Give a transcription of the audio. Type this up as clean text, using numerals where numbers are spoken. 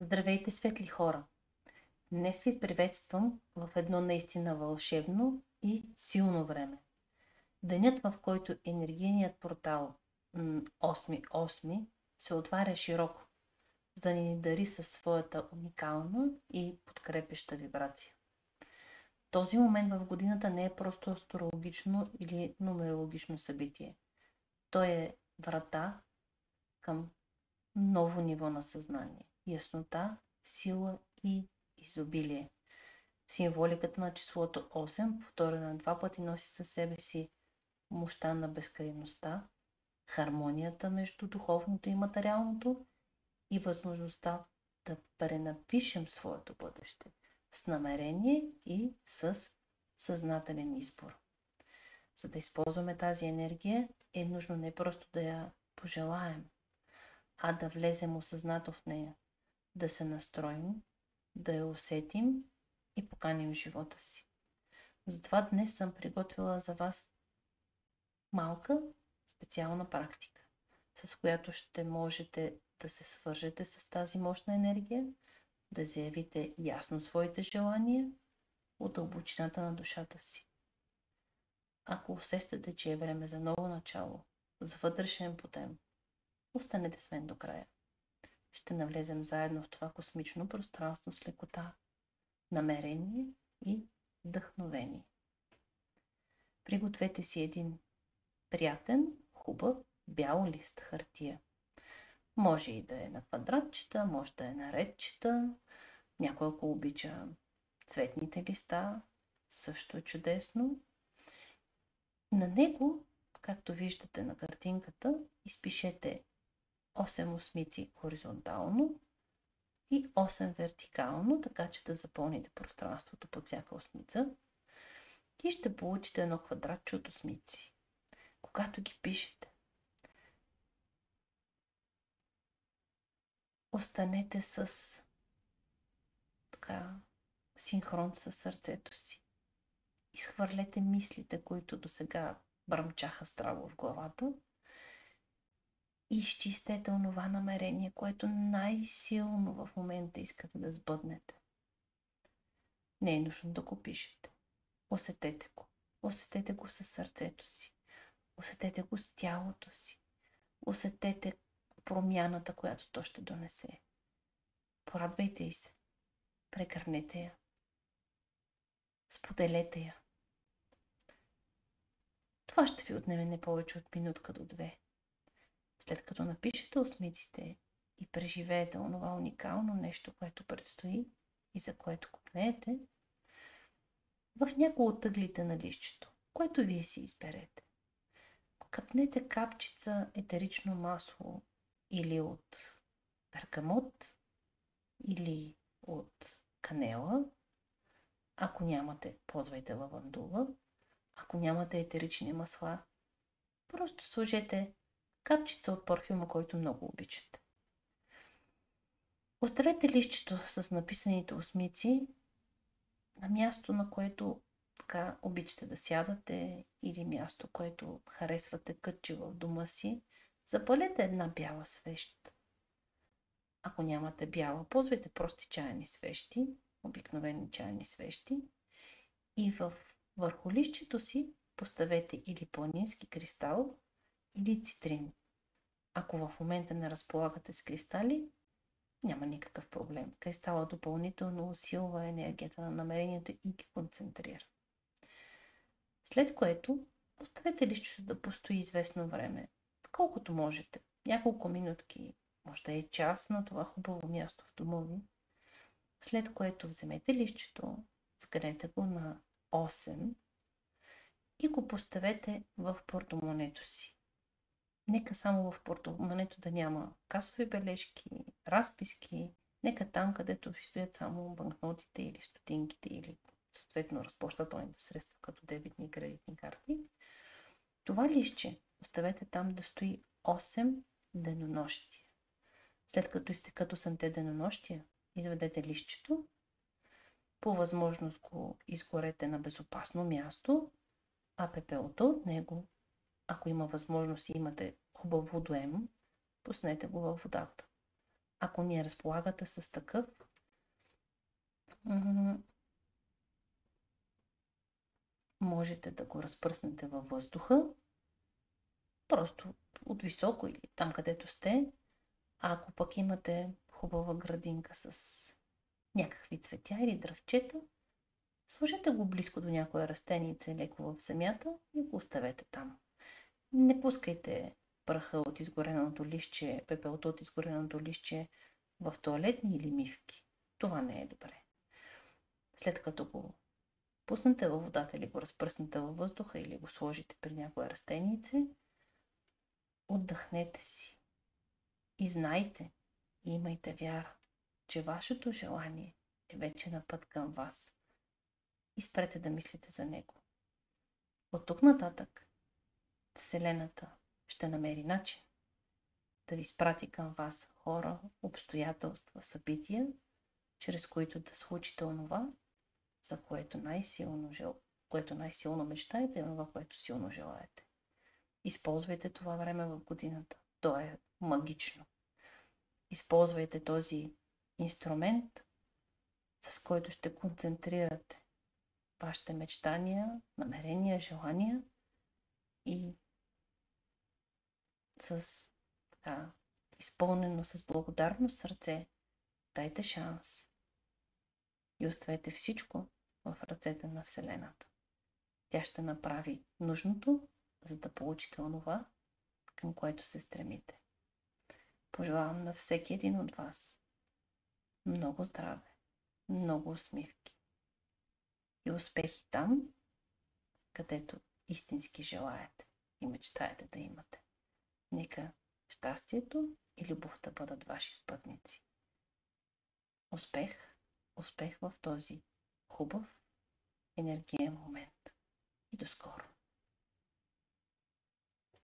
Здравейте, светли хора! Днес ви приветствам в едно наистина вълшебно и силно време. Денят, в който енергийният портал 8.8 се отваря широко, за да ни дари със своята уникална и подкрепеща вибрация. Този момент в годината не е просто астрологично или нумерологично събитие. Той е врата към ново ниво на съзнание, яснота, сила и изобилие. Символиката на числото 8, повторена 2 пъти, носи със себе си мощта на безкрайността, хармонията между духовното и материалното и възможността да пренапишем своето бъдеще с намерение и с съзнателен избор. За да използваме тази енергия, е нужно не просто да я пожелаем, а да влезем осъзнато в нея, да се настроим, да я усетим и поканим в живота си. Затова днес съм приготвила за вас малка специална практика, с която ще можете да се свържете с тази мощна енергия, да заявите ясно своите желания от дълбочината на душата си. Ако усещате, че е време за ново начало, за вътрешен подем, останете с мен до края. Ще навлезем заедно в това космично пространство с лекота, намерение и вдъхновение. Пригответе си един приятен, хубав, бял лист хартия. Може и да е на квадратчета, може да е на редчета. Някой, ако обича цветните листа, също е чудесно. На него, както виждате на картинката, изпишете 8 осмици хоризонтално и 8 вертикално, така че да запълните пространството под всяка осмица. И ще получите едно квадратче от осмици. Когато ги пишете, останете с синхрон с сърцето си. Изхвърлете мислите, които досега бръмчаха здраво в главата, и изчистете онова намерение, което най-силно в момента искате да сбъднете. Не е нужно да го пишете. Усетете го. Усетете го със сърцето си. Усетете го с тялото си. Усетете промяната, която то ще донесе. Порадвайте й се. Прегърнете я. Споделете я. Това ще ви отнеме не повече от минутка до 2. След като напишете осмиците и преживеете онова уникално нещо, което предстои и за което купнеете, в някои от ъглите на листчето, което вие си изберете, капнете капчица етерично масло или от бергамот, или от канела. Ако нямате, ползвайте лавандула. Ако нямате етерични масла, просто сложете капчица от парфюма, който много обичате. Оставете листчето с написаните осмици на място, на което обичате да сядате, или място, което харесвате кътче в дома си. Запалете една бяла свещ. Ако нямате бяла, ползвайте прости чайни свещи, обикновени чайни свещи, и върху листчето си поставете или планински кристал, или цитрин. Ако в момента не разполагате с кристали, няма никакъв проблем. Кристала допълнително усилва енергията на намерението и ги концентрира. След което оставете листчето да постои известно време, колкото можете. Няколко минутки, може да е час на това хубаво място в дома ви. След което вземете листчето, сгънете го на 8 и го поставете в портмонето си. Нека само в портмонето да няма касови бележки, разписки. Нека там, където ви стоят само банкнотите или стотинките, или съответно разплащателните средства, като дебитни и кредитни карти, това листче оставете там да стои 8 денонощия. След като изтекат 8 денонощия, изведете листчето, по възможност го изгорете на безопасно място, а пепелта от него, ако има възможност и имате хубав водоем, пуснете го във водата. Ако не разполагате с такъв, можете да го разпръснете във въздуха, просто от високо или там където сте. А ако пък имате хубава градинка с някакви цветя или дръвчета, сложете го близко до някое растенице леко в земята и го оставете там. Не пускайте праха от изгореното листче, пепелта от изгореното листче в тоалетни или мивки. Това не е добре. След като го пуснете във водата или го разпръснете във въздуха или го сложите при някое растенице, отдъхнете си. И знайте, и имайте вяра, че вашето желание е вече на път към вас. И спрете да мислите за него. От тук нататък Вселената ще намери начин да ви изпрати към вас хора, обстоятелства, събития, чрез които да случите онова, за което най-силно мечтаете и онова, което силно желаете. Използвайте това време в годината. То е магично. Използвайте този инструмент, с който ще концентрирате вашите мечтания, намерения, желания и изпълнено с благодарност сърце, дайте шанс и оставете всичко в ръцете на Вселената. Тя ще направи нужното, за да получите онова, към което се стремите. Пожелавам на всеки един от вас много здраве, много усмивки и успехи там, където истински желаете и мечтаете да имате. Нека щастието и любовта бъдат ваши спътници. Успех в този хубав енергиен момент. И до скоро!